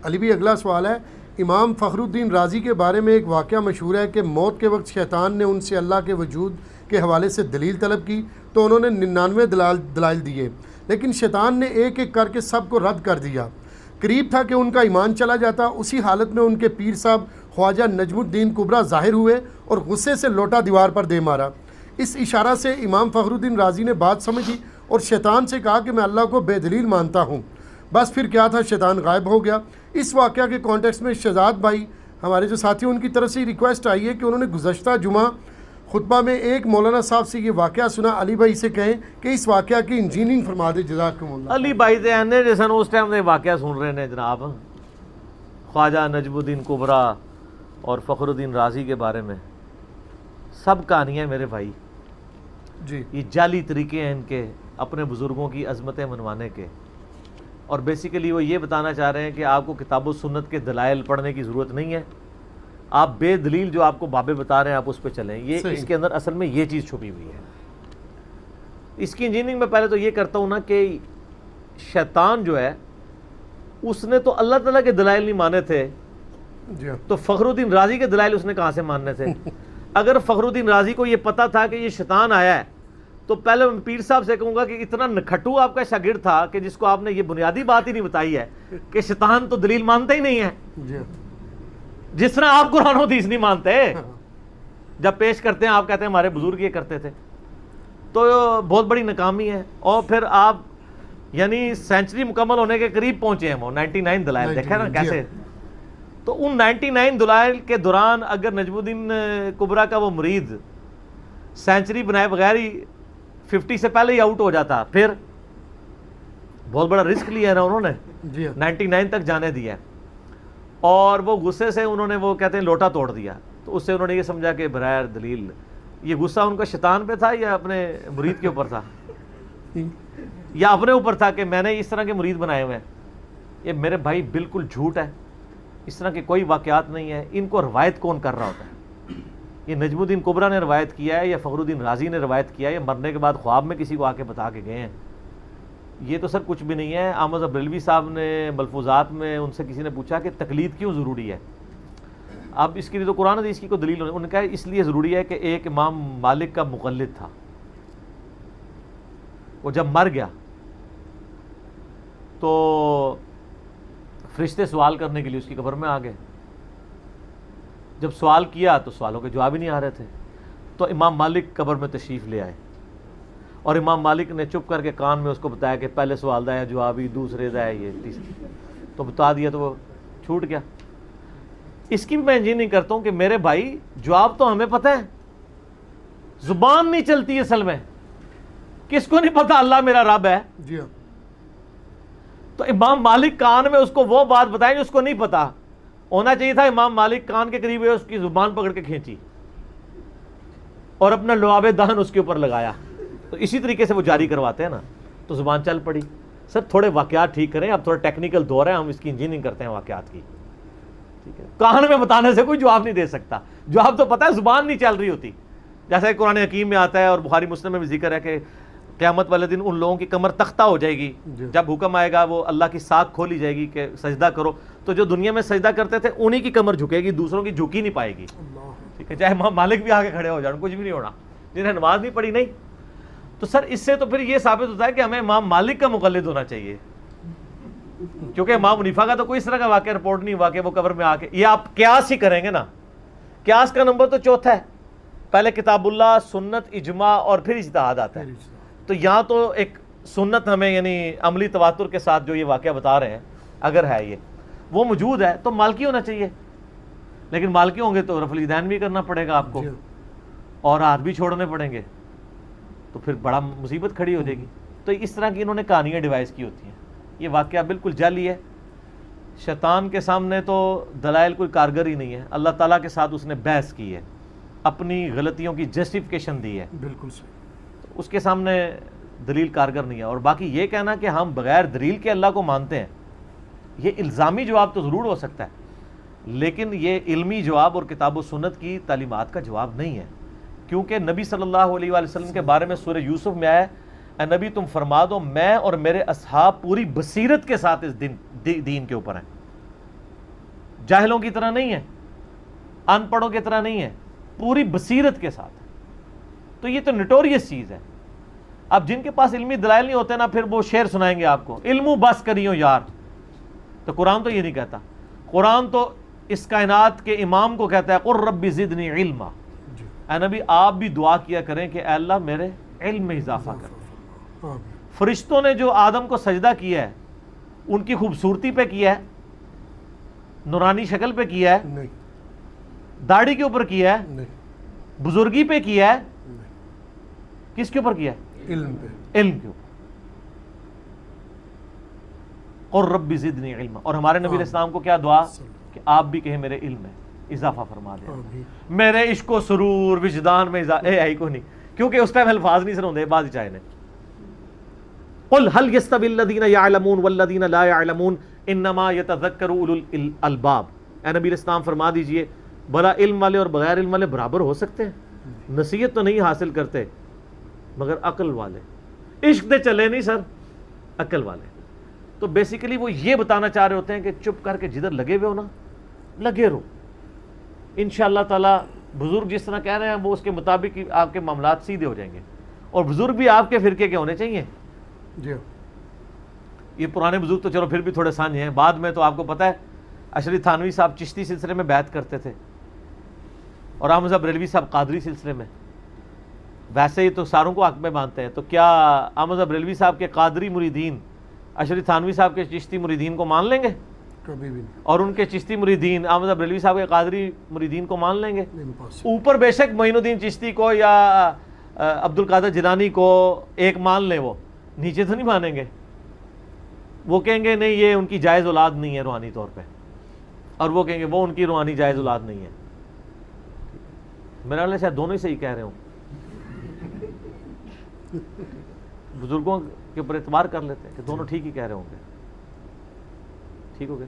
علی بھی اگلا سوال ہے، امام فخر الدین رازی کے بارے میں ایک واقعہ مشہور ہے کہ موت کے وقت شیطان نے ان سے اللہ کے وجود کے حوالے سے دلیل طلب کی تو انہوں نے 99 دلائل دیے، لیکن شیطان نے ایک ایک کر کے سب کو رد کر دیا۔ قریب تھا کہ ان کا ایمان چلا جاتا۔ اسی حالت میں ان کے پیر صاحب خواجہ نجم الدین کبریٰ ظاہر ہوئے اور غصے سے لوٹا دیوار پر دے مارا۔ اس اشارہ سے امام فخر الدین رازی نے بات سمجھی اور شیطان سے کہا کہ میں اللہ کو بے دلیل مانتا ہوں۔ بس پھر کیا تھا، شیطان غائب ہو گیا۔ اس واقعہ کے کانٹیکس میں شہزاد بھائی ہمارے جو ساتھی ہیں ان کی طرف سے ریکویسٹ آئی ہے کہ انہوں نے گزشتہ جمعہ خطبہ میں ایک مولانا صاحب سے یہ واقعہ سنا، علی بھائی سے کہیں کہ اس واقعہ کی انجینئرنگ فرما دے، جزاکم اللہ۔ علی بھائی تے آنے جیسن اس ٹائم دے واقعہ سن رہے ہیں جناب، خواجہ نجم الدین کبریٰ اور فخر الدین رازی کے بارے میں سب کہانیاں میرے بھائی جی، یہ جعلی طریقے ہیں ان کے اپنے بزرگوں کی عظمتیں منوانے کے، اور بیسیکلی وہ یہ بتانا چاہ رہے ہیں کہ آپ کو کتاب و سنت کے دلائل پڑھنے کی ضرورت نہیں ہے، آپ بے دلیل جو آپ کو بابے بتا رہے ہیں آپ اس پہ چلیں۔ یہ اس کے اندر اصل میں یہ چیز چھپی ہوئی ہے۔ اس کی انجینئرنگ میں پہلے تو یہ کرتا ہوں نا کہ شیطان جو ہے اس نے تو اللہ تعالیٰ کے دلائل نہیں مانے تھے، تو فخر الدین رازی کے دلائل اس نے کہاں سے ماننے تھے؟ اگر فخر الدین رازی کو یہ پتا تھا کہ یہ شیطان آیا ہے تو پہلے میں پیر صاحب سے کہوں گا کہ اتنا نکھٹو آپ کا شاگرد تھا کہ جس کو آپ نے یہ بنیادی بات ہی نہیں بتائی ہے کہ شیطان تو دلیل مانتے ہی نہیں ہے، جس طرح آپ قرآن و حدیث نہیں مانتے، جب پیش کرتے ہیں آپ کہتے ہیں ہمارے بزرگ یہ کرتے تھے، تو بہت بڑی ناکامی ہے۔ اور پھر آپ یعنی سینچری مکمل ہونے کے قریب پہنچے ہیں، وہ 99 دلائل دیکھیں نا کیسے، تو ان 99 دلائل کے دوران اگر نجم الدین کبریٰ کا وہ مرید سینچری بنائے بغیر ہی 50 سے پہلے ہی آؤٹ ہو جاتا، پھر بہت بڑا رسک لیا ہے نا انہوں نے، 99 تک جانے دیا، اور وہ غصے سے انہوں نے وہ کہتے ہیں لوٹا توڑ دیا، تو اس سے انہوں نے یہ سمجھا کہ بغیر دلیل، یہ غصہ ان کا شیطان پہ تھا یا اپنے مرید کے اوپر تھا، یا اپنے اوپر تھا کہ میں نے اس طرح کے مرید بنائے ہوئے ہیں؟ یہ میرے بھائی بالکل جھوٹ ہے، اس طرح کے کوئی واقعات نہیں ہیں۔ ان کو روایت کون کر رہا ہوتا ہے؟ یہ نجم الدین کبریٰ نے روایت کیا ہے یا فخر الدین رازی نے روایت کیا ہے یا مرنے کے بعد خواب میں کسی کو آ کے بتا کے گئے ہیں؟ یہ تو سر کچھ بھی نہیں ہے۔ احمد بریلوی صاحب نے ملفوظات میں ان سے کسی نے پوچھا کہ تقلید کیوں ضروری ہے؟ اب اس کے لیے تو قرآن حدیث کی کوئی دلیل نہیں، انہوں نے کہا اس لیے ضروری ہے کہ ایک امام مالک کا مقلد تھا، وہ جب مر گیا تو فرشتے سوال کرنے کے لیے اس کی قبر میں آ گئے، جب سوال کیا تو سوالوں کے جواب ہی نہیں آ رہے تھے، تو امام مالک قبر میں تشریف لے آئے، اور امام مالک نے چپ کر کے کان میں اس کو بتایا کہ پہلے سوال دا ہے جواب ہی، دوسرے دا ہے یہ، تیسرے، تو بتا دیا تو وہ چھوٹ گیا۔ اس کی بھی میں انجینئرنگ کرتا ہوں کہ میرے بھائی جواب تو ہمیں پتہ ہے، زبان نہیں چلتی اصل میں، کس کو نہیں پتا اللہ میرا رب ہے؟ جی ہاں، تو امام مالک کان میں اس کو وہ بات بتائیں جو اس کو نہیں پتا ہونا چاہیے تھا، امام مالک کان کے قریب ہوئے اس کی زبان پکڑ کے کھینچی اور اپنا لعاب دہن اس کے اوپر لگایا، تو اسی طریقے سے وہ جاری کرواتے ہیں نا، تو زبان چل پڑی۔ سر تھوڑے واقعات ٹھیک کریں، اب تھوڑا ٹیکنیکل دور ہے، ہم اس کی انجینئرنگ کرتے ہیں واقعات کی، ٹھیک ہے؟ کان میں بتانے سے کوئی جواب نہیں دے سکتا، جواب تو پتہ ہے، زبان نہیں چل رہی ہوتی۔ جیسے قرآن حکیم میں آتا ہے اور بخاری مسلم میں بھی ذکر ہے کہ قیامت والے دن ان لوگوں کی کمر تختہ ہو جائے گی، جب حکم آئے گا وہ اللہ کی ساکھ کھولی جائے گی کہ سجدہ کرو، تو جو دنیا میں سجدہ کرتے تھے انہی کی کمر جھکے گی، دوسروں کی جھکی نہیں پائے گی، ٹھیک ہے؟ چاہے امام مالک بھی آگے کھڑے ہو جائیں، کچھ بھی نہیں ہونا، جنہیں نماز نہیں پڑھی نہیں۔ تو سر اس سے تو پھر یہ ثابت ہوتا ہے کہ ہمیں امام مالک کا مقلد ہونا چاہیے، کیونکہ امام حنیفہ کا تو کوئی اس طرح کا واقعہ رپورٹ نہیں ہوا کہ وہ قبر میں آ کے، یہ آپ قیاس ہی کریں گے نا، قیاس کا نمبر تو چوتھا ہے، پہلے کتاب اللہ، سنت، اجماع اور پھر اجتہاد آتا ہے۔ تو یہاں تو ایک سنت ہمیں یعنی عملی تواتر کے ساتھ جو یہ واقعہ بتا رہے ہیں اگر ہے یہ وہ موجود ہے تو مالکی ہونا چاہیے، لیکن مالکی ہوں گے تو رفع الیدین بھی کرنا پڑے گا آپ کو اور ہاتھ بھی چھوڑنے پڑیں گے، تو پھر بڑا مصیبت کھڑی ہو جائے گی۔ تو اس طرح کی انہوں نے کہانیاں ڈیوائز کی ہوتی ہیں، یہ واقعہ بالکل جعلی ہے، شیطان کے سامنے تو دلائل کوئی کارگر ہی نہیں ہے، اللہ تعالیٰ کے ساتھ اس نے بحث کی ہے، اپنی غلطیوں کی جسٹیفیکیشن دی ہے، بالکل صحیح، اس کے سامنے دلیل کارگر نہیں ہے۔ اور باقی یہ کہنا کہ ہم بغیر دلیل کے اللہ کو مانتے ہیں، یہ الزامی جواب تو ضرور ہو سکتا ہے، لیکن یہ علمی جواب اور کتاب و سنت کی تعلیمات کا جواب نہیں ہے، کیونکہ نبی صلی اللہ علیہ وآلہ وسلم کے بارے میں سورہ یوسف میں آیا ہے، اے نبی تم فرما دو میں اور میرے اصحاب پوری بصیرت کے ساتھ اس دین کے اوپر ہیں، جاہلوں کی طرح نہیں ہے، ان پڑھوں کی طرح نہیں ہے، پوری بصیرت کے ساتھ ہے۔ تو یہ تو نٹوریس چیز ہے۔ اب جن کے پاس علمی دلائل نہیں ہوتے نا، پھر وہ شعر سنائیں گے آپ کو، علمو بس کریو یار۔ تو قرآن تو یہ نہیں کہتا، قرآن تو اس کائنات کے امام کو کہتا ہے قر رب زدنی علما۔ اے نبی آپ بھی دعا کیا کریں کہ اے اللہ میرے علم میں اضافہ کر۔ فرشتوں نے جو آدم کو سجدہ کیا ہے، ان کی خوبصورتی پہ کیا ہے، نورانی شکل پہ کیا ہے، نہیں داڑھی کے اوپر کیا ہے، نہیں بزرگی پہ کیا ہے، کس کے اوپر کیا ہے؟ علم پہ۔ علم کے اوپر۔ اور رب زدنی علما، اور ہمارے نبی علیہ السلام کو کیا دعا کہ آپ بھی کہیں میرے علم میں اضافہ فرما دیں، میرے عشق و سرور وجدان میں اے کو نہیں، کیونکہ اس ٹائم الفاظ نہیں سنوں دے بعض چاہے نے۔ قل هل يستوي الذين يعلمون والذين لا يعلمون انما يتذكر اولو الالباب۔ اے نبی علیہ السلام فرما دیجئے بڑا علم والے اور بغیر علم والے برابر ہو سکتے ہیں؟ نصیحت تو نہیں حاصل کرتے مگر عقل والے، عشق دے چلے نہیں سر، عقل والے۔ تو بیسیکلی وہ یہ بتانا چاہ رہے ہوتے ہیں کہ چپ کر کے جدھر لگے ہوئے ہو نا، لگے رہو، انشاءاللہ تعالی بزرگ جس طرح کہہ رہے ہیں وہ اس کے مطابق ہی آپ کے معاملات سیدھے ہو جائیں گے۔ اور بزرگ بھی آپ کے فرقے کے ہونے چاہیے۔ جی یہ پرانے بزرگ تو چلو پھر بھی تھوڑے سانجھ ہیں، بعد میں تو آپ کو پتہ ہے اشری تھانوی صاحب چشتی سلسلے میں بیعت کرتے تھے، اور احمد صاحب بریلوی صاحب قادری سلسلے میں۔ ویسے ہی تو ساروں کو حق میں مانتے ہیں، تو کیا احمد صاحب بریلوی صاحب کے قادری مریدین اشری تھانوی صاحب کے چشتی مریدین کو مان لیں گے؟ کبھی بھی نہیں، اور ان کے چشتی مریدین احمد صاحب بریلوی صاحب کے قادری مریدین کو مان لیں گے؟ امپاسبل۔ اوپر بے شک معین الدین چشتی کو یا عبد القادر جیلانی کو ایک مان لیں، وہ نیچے تو نہیں مانیں گے، وہ کہیں گے نہیں یہ ان کی جائز اولاد نہیں ہے روحانی طور پہ، اور وہ کہیں گے وہ ان کی روحانی جائز اولاد نہیں ہے۔ میرا خیال ہے شاید دونوں ہی صحیح کہہ رہے ہوں، بزرگوں کے اوپر اعتبار کر لیتے ہیں کہ دونوں ٹھیک ہی کہہ رہے ہوں گے۔ ٹھیک ہو گئے۔